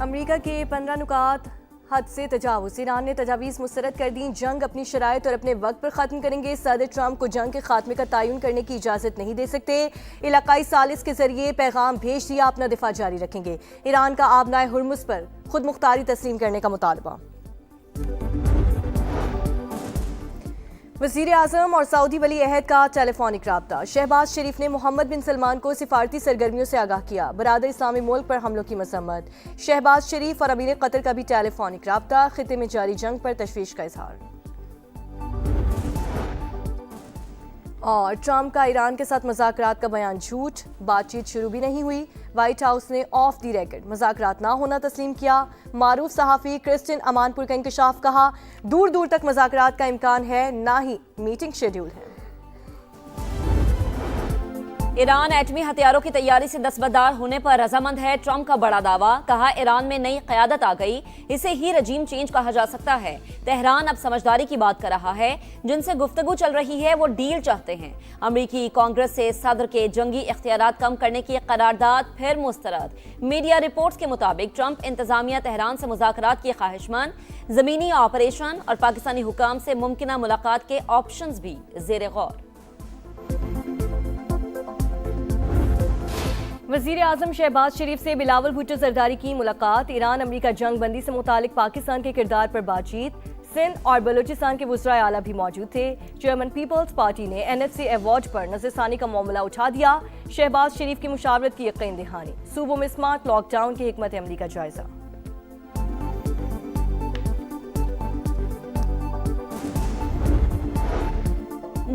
امریکہ کے 15 نکات حد سے تجاوز، ایران نے تجاویز مسترد کر دیں، جنگ اپنی شرائط اور اپنے وقت پر ختم کریں گے، صدر ٹرمپ کو جنگ کے خاتمے کا تعین کرنے کی اجازت نہیں دے سکتے، علاقائی ثالث کے ذریعے پیغام بھیج دیا، اپنا دفاع جاری رکھیں گے، ایران کا آبنائے ہرمز پر خود مختاری تسلیم کرنے کا مطالبہ۔ وزیر اعظم اور سعودی ولی عہد کا ٹیلی فونک رابطہ، شہباز شریف نے محمد بن سلمان کو سفارتی سرگرمیوں سے آگاہ کیا، برادر اسلامی ملک پر حملوں کی مذمت، شہباز شریف اور امیر قطر کا بھی ٹیلی فونک رابطہ، خطے میں جاری جنگ پر تشویش کا اظہار۔ اور ٹرمپ کا ایران کے ساتھ مذاکرات کا بیان جھوٹ، بات چیت شروع بھی نہیں ہوئی، وائٹ ہاؤس نے آف دی ریکارڈ مذاکرات نہ ہونا تسلیم کیا، معروف صحافی کرسٹن امانپور کا انکشاف، کہا دور دور تک مذاکرات کا امکان ہے، نہ ہی میٹنگ شیڈول ہے۔ ایران ایٹمی ہتھیاروں کی تیاری سے دستبردار ہونے پر رضامند ہے، ٹرمپ کا بڑا دعویٰ، کہا ایران میں نئی قیادت آ گئی، اسے ہی رجیم چینج کہا جا سکتا ہے، تہران اب سمجھداری کی بات کر رہا ہے، جن سے گفتگو چل رہی ہے وہ ڈیل چاہتے ہیں، امریکی کانگریس سے صدر کے جنگی اختیارات کم کرنے کی قرارداد پھر مسترد، میڈیا رپورٹس کے مطابق ٹرمپ انتظامیہ تہران سے مذاکرات کی خواہشمند، زمینی آپریشن اور پاکستانی حکام سے ممکنہ ملاقات کے آپشنز بھی زیر غور۔ وزیر اعظم شہباز شریف سے بلاول بھٹو زرداری کی ملاقات، ایران امریکہ جنگ بندی سے متعلق پاکستان کے کردار پر بات چیت، سندھ اور بلوچستان کے وزرائے اعلیٰ بھی موجود تھے، چیئرمین پیپلز پارٹی نے NSC ایوارڈ پر نظر ثانی کا معاملہ اٹھا دیا، شہباز شریف کی مشاورت کی یقین دہانی، صوبوں میں سمارٹ لاک ڈاؤن کی حکمت عملی کا جائزہ۔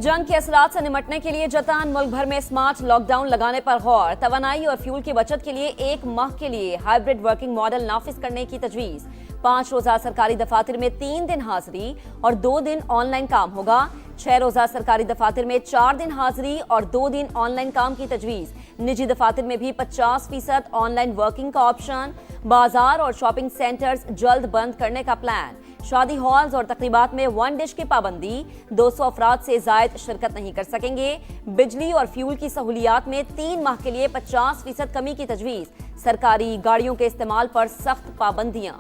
جنگ کے اثرات سے نمٹنے کے لیے جتان، ملک بھر میں سمارٹ لاک ڈاؤن لگانے پر غور، توانائی اور فیول کی بچت کے لیے 1 ماہ کے لیے ہائبرڈ ورکنگ ماڈل نافذ کرنے کی تجویز، 5 روزہ سرکاری دفاتر میں 3 دن حاضری اور 2 دن آن لائن کام ہوگا، 6 روزہ سرکاری دفاتر میں 4 دن حاضری اور 2 دن آن لائن کام کی تجویز، نجی دفاتر میں بھی 50% آن لائن ورکنگ کا آپشن، بازار اور شاپنگ سینٹرز جلد بند کرنے کا پلان، شادی ہالز اور تقریبات میں 1 ڈش کی پابندی، 200 افراد سے زائد شرکت نہیں کر سکیں گے، بجلی اور فیول کی سہولیات میں 3 ماہ کے لیے 50% کمی کی تجویز، سرکاری گاڑیوں کے استعمال پر سخت پابندیاں۔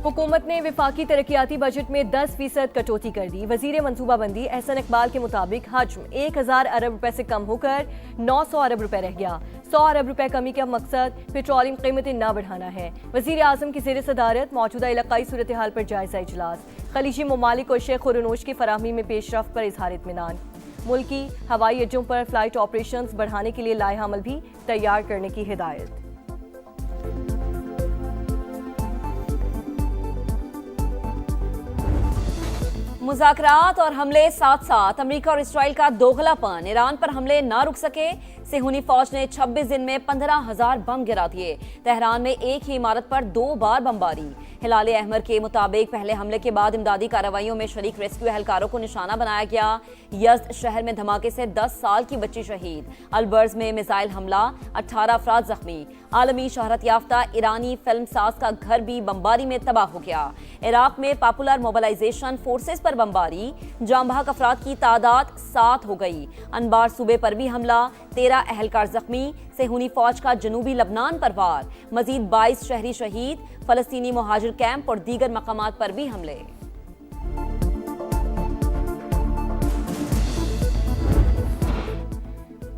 حکومت نے وفاقی ترقیاتی بجٹ میں 10% کٹوتی کر دی، وزیر منصوبہ بندی احسن اقبال کے مطابق حجم 1000 ارب روپے سے کم ہو کر 900 ارب روپے رہ گیا، 100 ارب روپے کمی کا مقصد پیٹرولیم قیمتیں نہ بڑھانا ہے، وزیر اعظم کی زیر صدارت موجودہ علاقائی صورتحال پر جائزہ اجلاس، خلیجی ممالک اور شیخ خورنوش کی فراہمی میں پیش رفت پر اظہار اطمینان، ملکی ہوائی اڈوں پر فلائٹ آپریشنز بڑھانے کے لیے لائحہ عمل بھی تیار کرنے کی ہدایت۔ مذاکرات اور حملے ساتھ ساتھ، امریکہ اور اسرائیل کا دوغلا پن، ایران پر حملے نہ رک سکے، صہیونی فوج نے 26 دن میں 15,000 بم گرا دیے، تہران میں ایک ہی عمارت پر 2 بار بمباری، ہلال احمر کے مطابق پہلے حملے کے بعد امدادی کارروائیوں میں شریک ریسکیو اہلکاروں کو نشانہ بنایا گیا، یزد شہر میں دھماکے سے 10 سال کی بچی شہید، البرز میں میزائل حملہ، 18 افراد زخمی، عالمی شہرت یافتہ ایرانی فلم ساز کا گھر بھی بمباری میں تباہ ہو گیا، عراق میں پاپولر موبلائزیشن فورسز پر بمباری، جاں بحق افراد کی تعداد 7 ہو گئی، انبار صوبے پر بھی حملہ، 13 اہلکار زخمی، صہیونی فوج کا جنوبی لبنان پر وار، مزید 22 شہری شہید، فلسطینی مہاجر کیمپ اور دیگر مقامات پر بھی حملے۔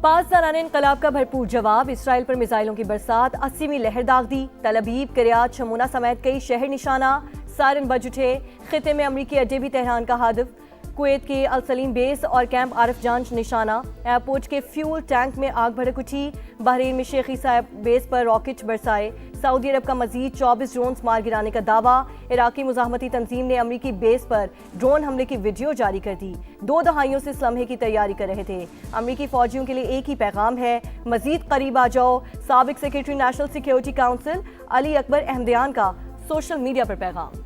پانچ سالانہ انقلاب کا بھرپور جواب، اسرائیل پر میزائلوں کی برسات، 80ویں لہر داغ دی، تل ابیب، کریات شمونا سمیت کئی شہر نشانہ، سائرن بج اٹھے، خطے میں امریکی اڈے بھی تہران کا ہدف، کویت کے السلیم بیس اور کیمپ عارف جان نشانہ، ایئرپورٹ کے فیول ٹینک میں آگ بھڑک اٹھی، بحرین میں شیخ عیسیٰ بیس پر راکٹ برسائے، سعودی عرب کا مزید 24 ڈرونز مار گرانے کا دعویٰ، عراقی مزاحمتی تنظیم نے امریکی بیس پر ڈرون حملے کی ویڈیو جاری کر دی، 2 دہائیوں سے اس لمحے کی تیاری کر رہے تھے، امریکی فوجیوں کے لیے ایک ہی پیغام ہے، مزید قریب آ جاؤ، سابق سیکریٹری نیشنل سیکیورٹی کاؤنسل علی اکبر احمدیان کا سوشل میڈیا پر پیغام۔